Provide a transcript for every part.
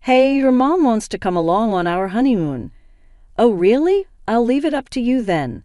Hey, your mom wants to come along on our honeymoon. Oh, really? I'll leave it up to you then.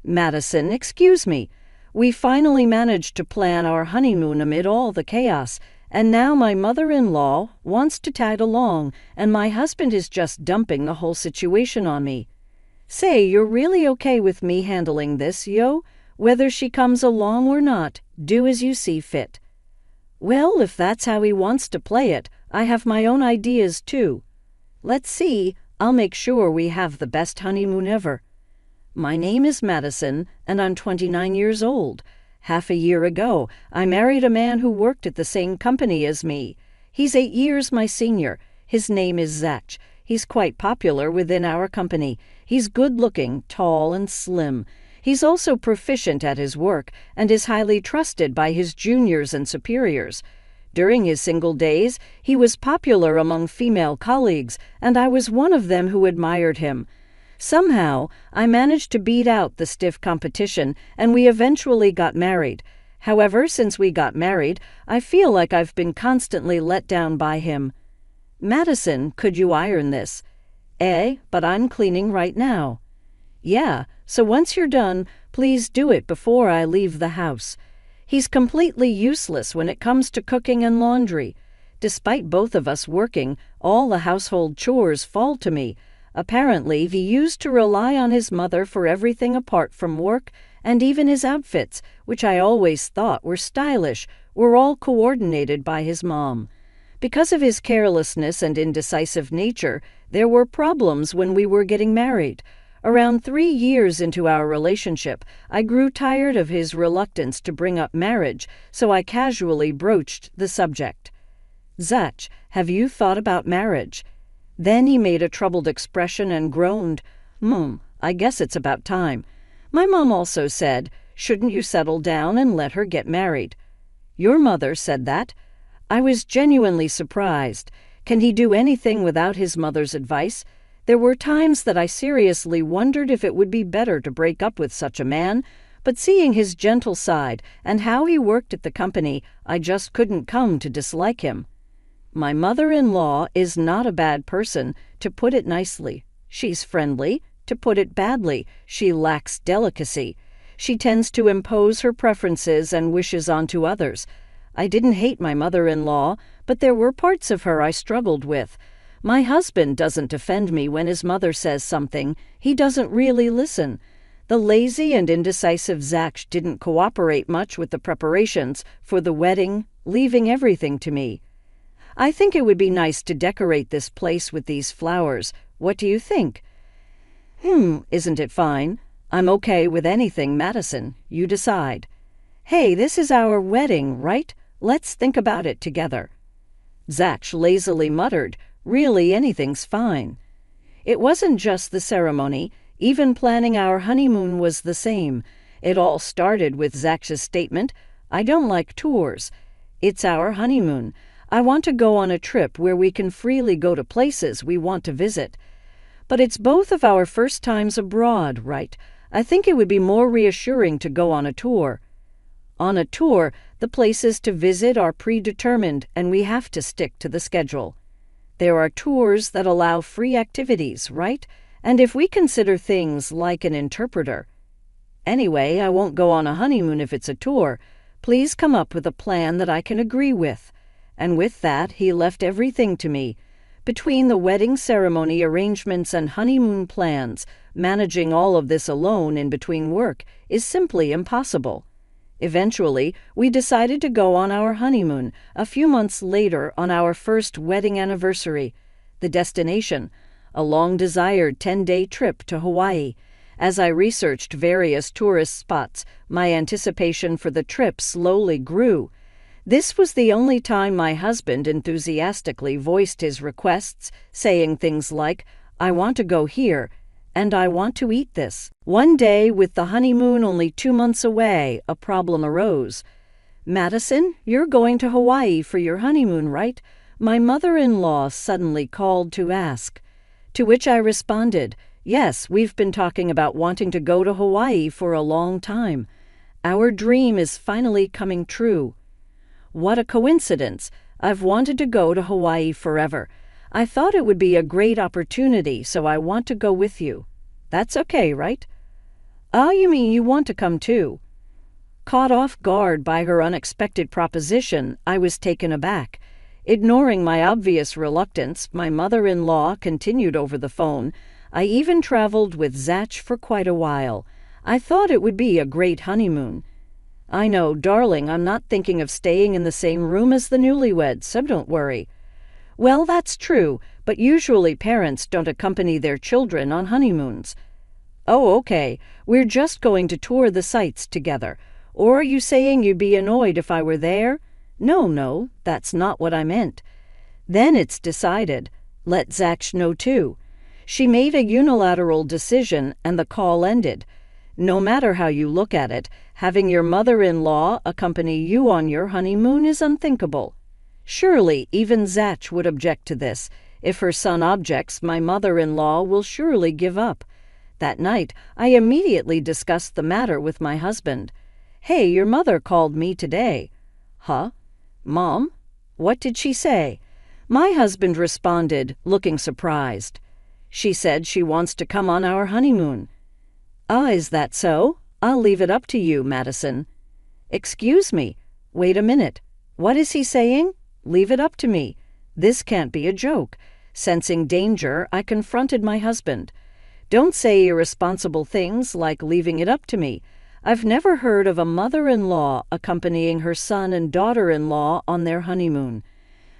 Madison, excuse me. We finally managed to plan our honeymoon amid all the chaos, and now my mother-in-law wants to tag along, and my husband is just dumping the whole situation on me. Say, you're really okay with me handling this, yo? Whether she comes along or not, do as you see fit. Well, if that's how he wants to play it, I have my own ideas too. Let's see, I'll make sure we have the best honeymoon ever. My name is Madison, and I'm 29 years old. Half a year ago, I married a man who worked at the same company as me. He's 8 years my senior. His name is Zach. He's quite popular within our company. He's good-looking, tall, and slim. He's also proficient at his work and is highly trusted by his juniors and superiors. During his single days, he was popular among female colleagues, and I was one of them who admired him. Somehow, I managed to beat out the stiff competition, and we eventually got married. However, since we got married, I feel like I've been constantly let down by him. Madison, could you iron this? But I'm cleaning right now. Yeah, so once you're done, please do it before I leave the house. He's completely useless when it comes to cooking and laundry. Despite both of us working, all the household chores fall to me. Apparently, he used to rely on his mother for everything apart from work, and even his outfits, which I always thought were stylish, were all coordinated by his mom. Because of his carelessness and indecisive nature, there were problems when we were getting married. Around 3 years into our relationship, I grew tired of his reluctance to bring up marriage, so I casually broached the subject. Zach, have you thought about marriage? Then he made a troubled expression and groaned. I guess it's about time. My mom also said, shouldn't you settle down and let her get married? Your mother said that? I was genuinely surprised. Can he do anything without his mother's advice? There were times that I seriously wondered if it would be better to break up with such a man, but seeing his gentle side and how he worked at the company, I just couldn't come to dislike him. My mother-in-law is not a bad person, to put it nicely. She's friendly. To put it badly, she lacks delicacy. She tends to impose her preferences and wishes onto others. I didn't hate my mother-in-law, but there were parts of her I struggled with. My husband doesn't defend me when his mother says something. He doesn't really listen. The lazy and indecisive Zach didn't cooperate much with the preparations for the wedding, leaving everything to me. I think it would be nice to decorate this place with these flowers. What do you think? Isn't it fine? I'm okay with anything, Madison. You decide. Hey, this is our wedding, right? Let's think about it together. Zach lazily muttered, really, anything's fine. It wasn't just the ceremony. Even planning our honeymoon was the same. It all started with Zach's statement, I don't like tours. It's our honeymoon. I want to go on a trip where we can freely go to places we want to visit. But it's both of our first times abroad, right? I think it would be more reassuring to go on a tour. On a tour, the places to visit are predetermined and we have to stick to the schedule. There are tours that allow free activities, right? And if we consider things like an interpreter. Anyway, I won't go on a honeymoon if it's a tour. Please come up with a plan that I can agree with. And with that, he left everything to me. Between the wedding ceremony arrangements and honeymoon plans, managing all of this alone in between work is simply impossible. Eventually, we decided to go on our honeymoon a few months later on our first wedding anniversary. The destination, a long-desired 10-day trip to Hawaii. As I researched various tourist spots, my anticipation for the trip slowly grew. This was the only time my husband enthusiastically voiced his requests, saying things like, I want to go here, and I want to eat this. One day, with the honeymoon only 2 months away, a problem arose. Madison, you're going to Hawaii for your honeymoon, right? My mother-in-law suddenly called to ask. To which I responded, yes, we've been talking about wanting to go to Hawaii for a long time. Our dream is finally coming true. What a coincidence. I've wanted to go to Hawaii forever. I thought it would be a great opportunity, so I want to go with you. That's okay, right? Oh, you mean you want to come too? Caught off guard by her unexpected proposition, I was taken aback. Ignoring my obvious reluctance, my mother-in-law continued over the phone. I even traveled with Zach for quite a while. I thought it would be a great honeymoon. I know, darling, I'm not thinking of staying in the same room as the newlyweds, so don't worry. Well, that's true, but usually parents don't accompany their children on honeymoons. Oh, okay, we're just going to tour the sites together. Or are you saying you'd be annoyed if I were there? No, that's not what I meant. Then it's decided. Let Zach know too. She made a unilateral decision and the call ended. No matter how you look at it, having your mother-in-law accompany you on your honeymoon is unthinkable. Surely even Zach would object to this. If her son objects, my mother-in-law will surely give up. That night, I immediately discussed the matter with my husband. Hey, your mother called me today. Huh? Mom? What did she say? My husband responded, looking surprised. She said she wants to come on our honeymoon. Ah, is that so? I'll leave it up to you, Madison. Excuse me. Wait a minute. What is he saying? Leave it up to me. This can't be a joke. Sensing danger, I confronted my husband. Don't say irresponsible things like leaving it up to me. I've never heard of a mother-in-law accompanying her son and daughter-in-law on their honeymoon.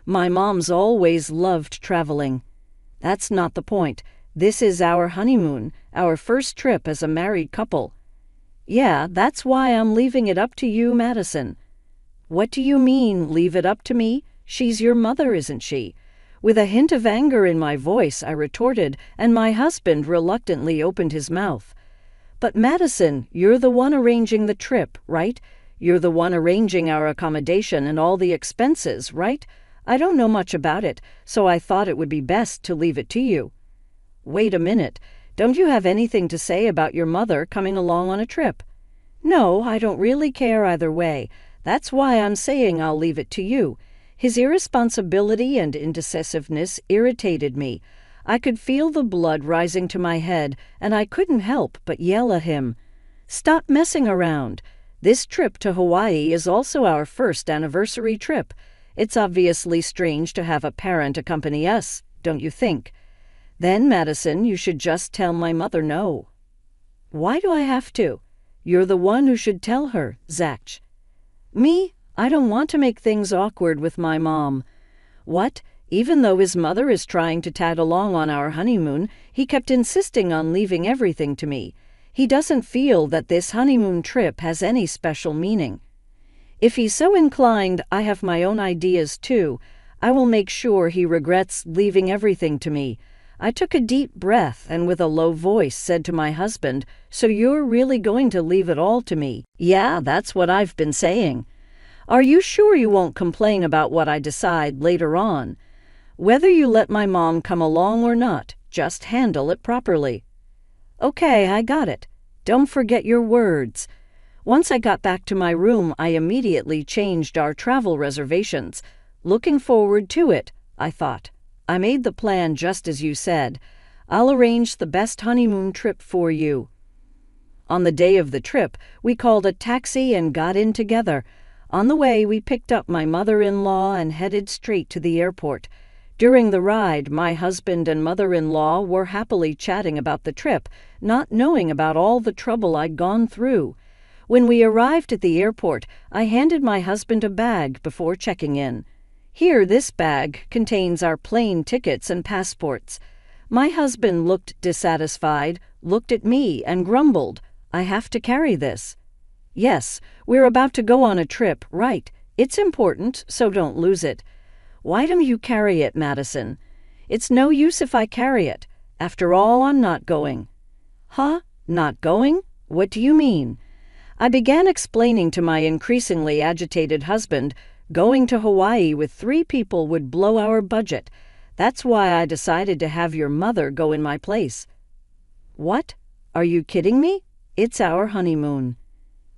My mom's always loved traveling. That's not the point. This is our honeymoon, our first trip as a married couple. Yeah, that's why I'm leaving it up to you, Madison. What do you mean, leave it up to me? She's your mother, isn't she? With a hint of anger in my voice, I retorted, and my husband reluctantly opened his mouth. But Madison, you're the one arranging the trip, right? You're the one arranging our accommodation and all the expenses, right? I don't know much about it, so I thought it would be best to leave it to you. Wait a minute. Don't you have anything to say about your mother coming along on a trip? No, I don't really care either way. That's why I'm saying I'll leave it to you. His irresponsibility and indecisiveness irritated me. I could feel the blood rising to my head, and I couldn't help but yell at him. Stop messing around. This trip to Hawaii is also our first anniversary trip. It's obviously strange to have a parent accompany us, don't you think? Then, Madison, you should just tell my mother no. Why do I have to? You're the one who should tell her, Zach. Me? I don't want to make things awkward with my mom. What? Even though his mother is trying to tag along on our honeymoon, he kept insisting on leaving everything to me. He doesn't feel that this honeymoon trip has any special meaning. If he's so inclined, I have my own ideas too. I will make sure he regrets leaving everything to me. I took a deep breath and with a low voice said to my husband, So you're really going to leave it all to me? Yeah, that's what I've been saying. Are you sure you won't complain about what I decide later on? Whether you let my mom come along or not, just handle it properly. Okay, I got it. Don't forget your words. Once I got back to my room, I immediately changed our travel reservations. Looking forward to it, I thought. I made the plan just as you said. I'll arrange the best honeymoon trip for you. On the day of the trip, we called a taxi and got in together. On the way, we picked up my mother-in-law and headed straight to the airport. During the ride, my husband and mother-in-law were happily chatting about the trip, not knowing about all the trouble I'd gone through. When we arrived at the airport, I handed my husband a bag before checking in. Here, this bag contains our plane tickets and passports. My husband looked dissatisfied, looked at me, and grumbled, I have to carry this. Yes, we're about to go on a trip, right? It's important, so don't lose it. Why don't you carry it, Madison? It's no use if I carry it. After all, I'm not going. Huh? Not going? What do you mean? I began explaining to my increasingly agitated husband, going to Hawaii with 3 people would blow our budget. That's why I decided to have your mother go in my place. What? Are you kidding me? It's our honeymoon.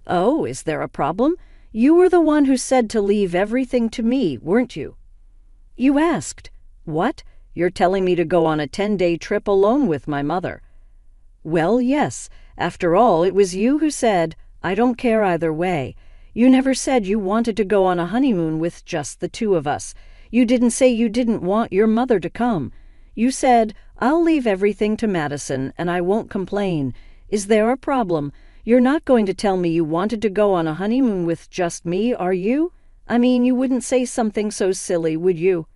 Oh, is there a problem? You were the one who said to leave everything to me, weren't you? You asked. What? You're telling me to go on a 10-day trip alone with my mother. Well, yes. After all, it was you who said, I don't care either way. You never said you wanted to go on a honeymoon with just the two of us. You didn't say you didn't want your mother to come. You said, I'll leave everything to Madison and I won't complain. Is there a problem? You're not going to tell me you wanted to go on a honeymoon with just me, are you? I mean, you wouldn't say something so silly, would you?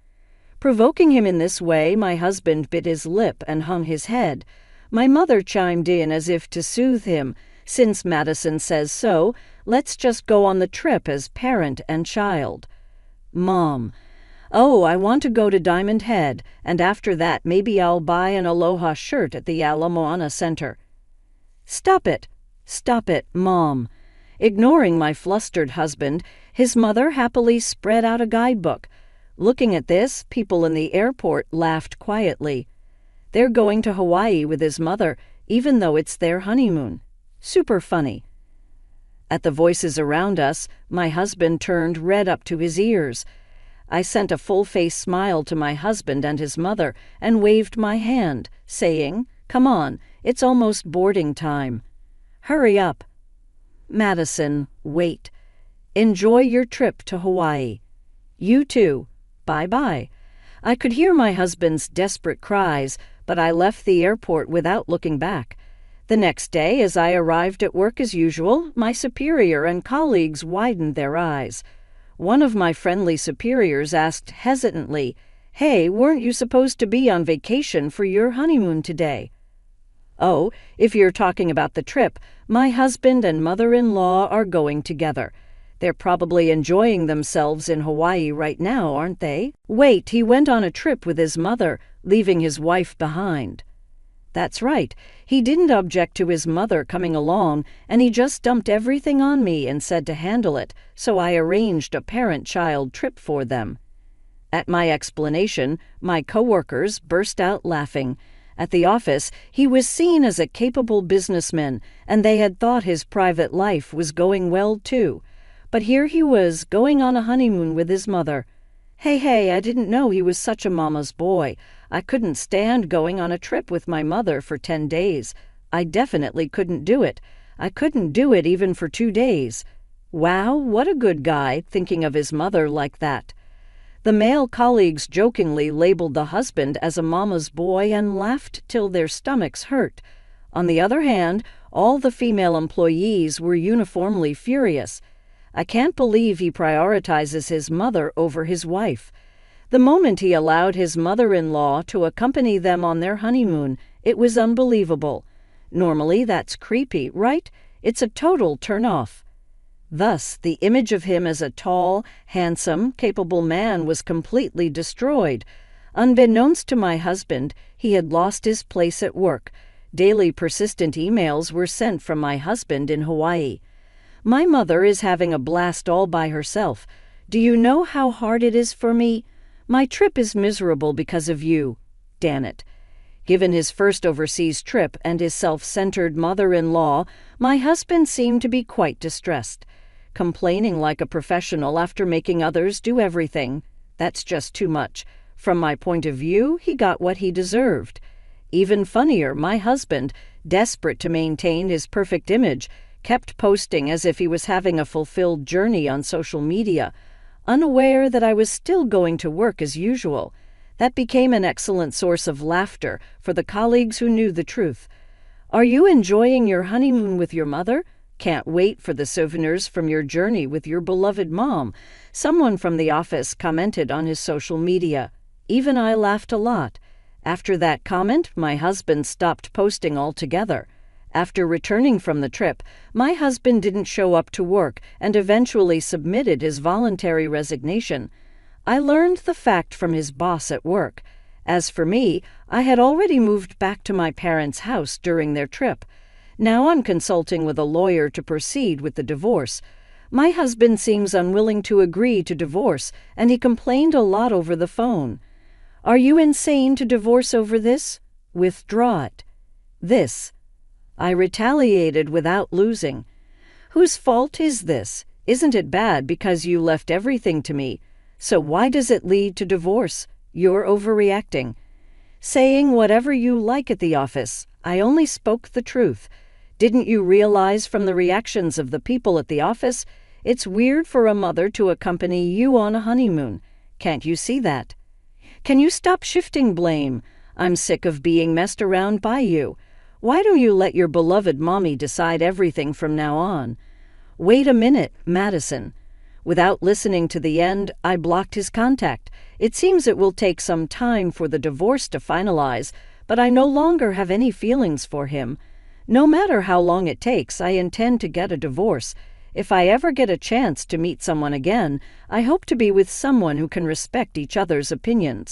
Provoking him in this way, my husband bit his lip and hung his head. My mother chimed in as if to soothe him. Since Madison says so, let's just go on the trip as parent and child. Mom: Oh, I want to go to Diamond Head, and after that maybe I'll buy an Aloha shirt at the Ala Moana Center. Stop it, Mom. Ignoring my flustered husband, his mother happily spread out a guidebook. Looking at this, people in the airport laughed quietly. They're going to Hawaii with his mother, even though it's their honeymoon. Super funny. At the voices around us, my husband turned red up to his ears. I sent a full-face smile to my husband and his mother and waved my hand, saying, Come on, it's almost boarding time. Hurry up. Madison, wait. Enjoy your trip to Hawaii. You too. Bye-bye. I could hear my husband's desperate cries, but I left the airport without looking back. The next day, as I arrived at work as usual, my superior and colleagues widened their eyes. One of my friendly superiors asked hesitantly, Hey, weren't you supposed to be on vacation for your honeymoon today? Oh, if you're talking about the trip, my husband and mother-in-law are going together. They're probably enjoying themselves in Hawaii right now, aren't they? Wait, he went on a trip with his mother, leaving his wife behind. That's right. He didn't object to his mother coming along, and he just dumped everything on me and said to handle it, so I arranged a parent-child trip for them. At my explanation, my coworkers burst out laughing. At the office, he was seen as a capable businessman, and they had thought his private life was going well, too. But here he was, going on a honeymoon with his mother. Hey, I didn't know he was such a mama's boy. I couldn't stand going on a trip with my mother for 10 days. I definitely couldn't do it. I couldn't do it even for 2 days. Wow, what a good guy, thinking of his mother like that. The male colleagues jokingly labeled the husband as a mama's boy and laughed till their stomachs hurt. On the other hand, all the female employees were uniformly furious. I can't believe he prioritizes his mother over his wife. The moment he allowed his mother-in-law to accompany them on their honeymoon, it was unbelievable. Normally that's creepy, right? It's a total turn-off. Thus, the image of him as a tall, handsome, capable man was completely destroyed. Unbeknownst to my husband, he had lost his place at work. Daily persistent emails were sent from my husband in Hawaii. My mother is having a blast all by herself. Do you know how hard it is for me? My trip is miserable because of you. Damn it. Given his first overseas trip and his self-centered mother-in-law, my husband seemed to be quite distressed. Complaining like a professional after making others do everything. That's just too much. From my point of view, he got what he deserved. Even funnier, my husband, desperate to maintain his perfect image, kept posting as if he was having a fulfilled journey on social media, unaware that I was still going to work as usual. That became an excellent source of laughter for the colleagues who knew the truth. Are you enjoying your honeymoon with your mother? Can't wait for the souvenirs from your journey with your beloved mom. Someone from the office commented on his social media. Even I laughed a lot. After that comment, my husband stopped posting altogether. After returning from the trip, my husband didn't show up to work and eventually submitted his voluntary resignation. I learned the fact from his boss at work. As for me, I had already moved back to my parents' house during their trip. Now I'm consulting with a lawyer to proceed with the divorce. My husband seems unwilling to agree to divorce, and he complained a lot over the phone. Are you insane to divorce over this? Withdraw it. This. I retaliated without losing. Whose fault is this? Isn't it bad because you left everything to me? So why does it lead to divorce? You're overreacting. saying whatever you like at the office. I only spoke the truth. Didn't you realize from the reactions of the people at the office? It's weird for a mother to accompany you on a honeymoon. Can't you see that? Can you stop shifting blame? I'm sick of being messed around by you. Why don't you let your beloved mommy decide everything from now on? Wait a minute, Madison. Without listening to the end, I blocked his contact. It seems it will take some time for the divorce to finalize, but I no longer have any feelings for him. No matter how long it takes, I intend to get a divorce. If I ever get a chance to meet someone again, I hope to be with someone who can respect each other's opinions.